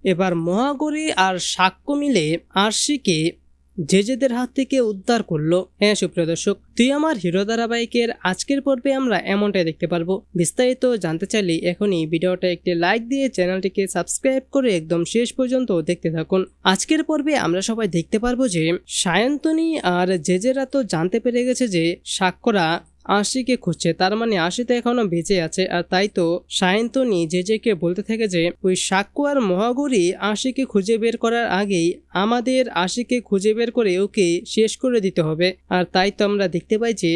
এবার মহাগৌরী আর সাক্ষ্য মিলে আরশিকে জেজেদের হাত থেকে উদ্ধার করলো। হ্যাঁ সুপ্রিয় দর্শক, তুই আমার হিরো ধারাবাহিকের আজকের পর্বে আমরা এমনটাই দেখতে পারবো। বিস্তারিত জানতে চাইলে এখনই ভিডিওটা একটি লাইক দিয়ে চ্যানেলটিকে সাবস্ক্রাইব করে একদম শেষ পর্যন্ত দেখতে থাকুন। আজকের পর্বে আমরা সবাই দেখতে পারবো যে সায়ন্তনী আর জেজেরা তো জানতে পেরে গেছে যে সাক্ষ্যরা আশিকে খুঁজছে, তার মানে আশি তো এখনো বেঁচে আছে। আর তাই তো সায়ন্তনী জেজেকে বলতে থাকে যে ওই সাক্ষ্য আর মহাগৌরী আশিকে খুঁজে বের করার আগেই আমাদের আশিকে খুঁজে বের করে ওকে শেষ করে দিতে হবে। আর তাই তো আমরা দেখতে পাই যে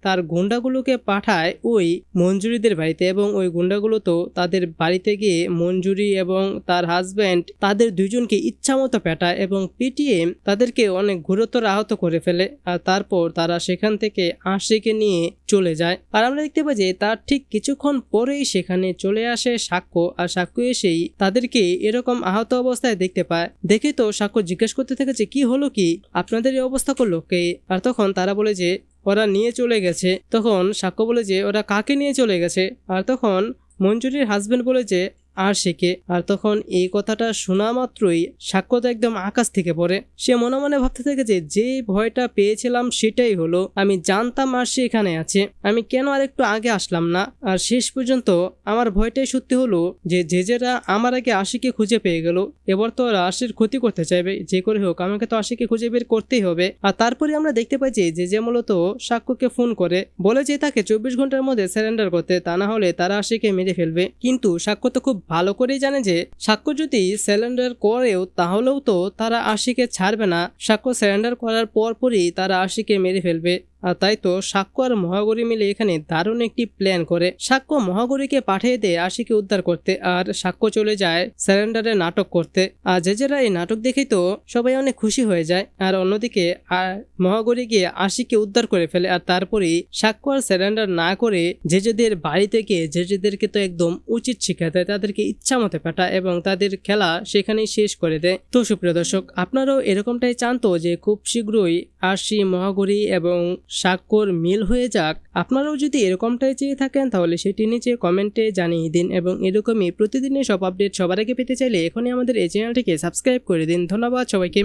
তার গুন্ডাগুলোকে পাঠায় ওই মঞ্জুরিদের বাড়িতে, এবং ওই গুন্ডাগুলো তো তাদের বাড়িতে গিয়ে মঞ্জুরি এবং তার হাজব্যান্ড তাদের দুজনকে ইচ্ছামতো পেটায় এবং পিটিয়ে তাদেরকে অনেক গুরুতর আহত করে ফেলে। আর তারপর তারা সেখান থেকে আশিকে নিয়ে চলে যায়। আর আমরা দেখতে পাই যে তার ঠিক কিছুক্ষণ পরেই সেখানে চলে আসে সাক্ষ্য। আর সাক্ষ্য এসেই তাদেরকে এরকম আহত অবস্থায় দেখতে পায়। দেখে তো সাক্ষ্য জিজ্ঞেস করতে থাকে যে কি হলো, কি আপনাদের এই অবস্থা করলো কে? আর তখন তারা বলে যে ওরা নিয়ে চলে গেছে। তখন সাক্ষ্য বলে যে ওরা কাকে নিয়ে চলে গেছে? আর তখন মঞ্জুরির হাজবেন্ড বলে যে আরশিকে। আর তখন এই কথাটা শোনা মাত্রই সাক্ষ্য তো একদম আকাশ থেকে পড়ে। সে মনে মনে ভাবতে থাকে যে ভয়টা পেয়েছিলাম সেটাই হলো। আমি জানতাম আরশি এখানে আছে, আমি কেন আর একটু আগে আসলাম না? আর শেষ পর্যন্ত আমার ভয়টাই সত্যি হলো যে জেজেরা আমার আগে আশিকে খুঁজে পেয়ে গেল। এবার তো আর আশির ক্ষতি করতে চাইবে, যে করে হোক আমাকে তো আশিকে খুঁজে বের করতেই হবে। আর তারপরে আমরা দেখতে পাই যে মূলত সাক্ষ্যকে ফোন করে বলে যে তাকে 24 ঘন্টার মধ্যে সারেন্ডার করতে, তা না হলে তারা আশিকে মেরে ফেলবে। কিন্তু সাক্ষ্য তো খুব ভালো করেই জানে যে সাক্ষ্য যদি সারেন্ডার করেও তাহলেও তো তারা আশিকে ছাড়বে না। সাক্ষ্য সারেন্ডার করার পরপরই তারা আশিকে মেরে ফেলবে। আর তাই তো সাক্ষ্য আর মহাগৌরী মিলে এখানে দারুণ একটি প্ল্যান করে। সাক্ষ্য মহাগৌরীকে পাঠিয়ে দেয় আশিকে উদ্ধার করতে, আর সাক্ষ্য চলে যায় সারেন্ডারে নাটক করতে। আর জেজেরা এই নাটক দেখেই তো সবাই অনেক খুশি হয়ে যায়। আর অন্যদিকে মহাগৌরী গিয়ে আশিকে উদ্ধার করে ফেলে। আর তারপরেই সাক্ষ্য আর সারেন্ডার না করে জেজেদের বাড়ি থেকে জেজেদেরকে তো একদম উচিত শিক্ষা দেয়, তাদেরকে ইচ্ছা মতো পেটায় এবং তাদের খেলা সেখানেই শেষ করে দেয়। তো সুপ্রিয় দর্শক, আপনারাও এরকমটাই চান তো যে খুব শীঘ্রই আরশি, মহাগৌরী এবং সাক্ষ্যর মিল হয়ে যাক? আপনারাও যদি এরকমটাই চেয়ে থাকেন তাহলে সেটি নিচে কমেন্টে জানিয়ে দিন, এবং এরকমই প্রতিদিনের সব আপডেট সবার আগে পেতে চাইলে এখনই আমাদের এই চ্যানেলটিকে সাবস্ক্রাইব করে দিন। ধন্যবাদ সবাইকে।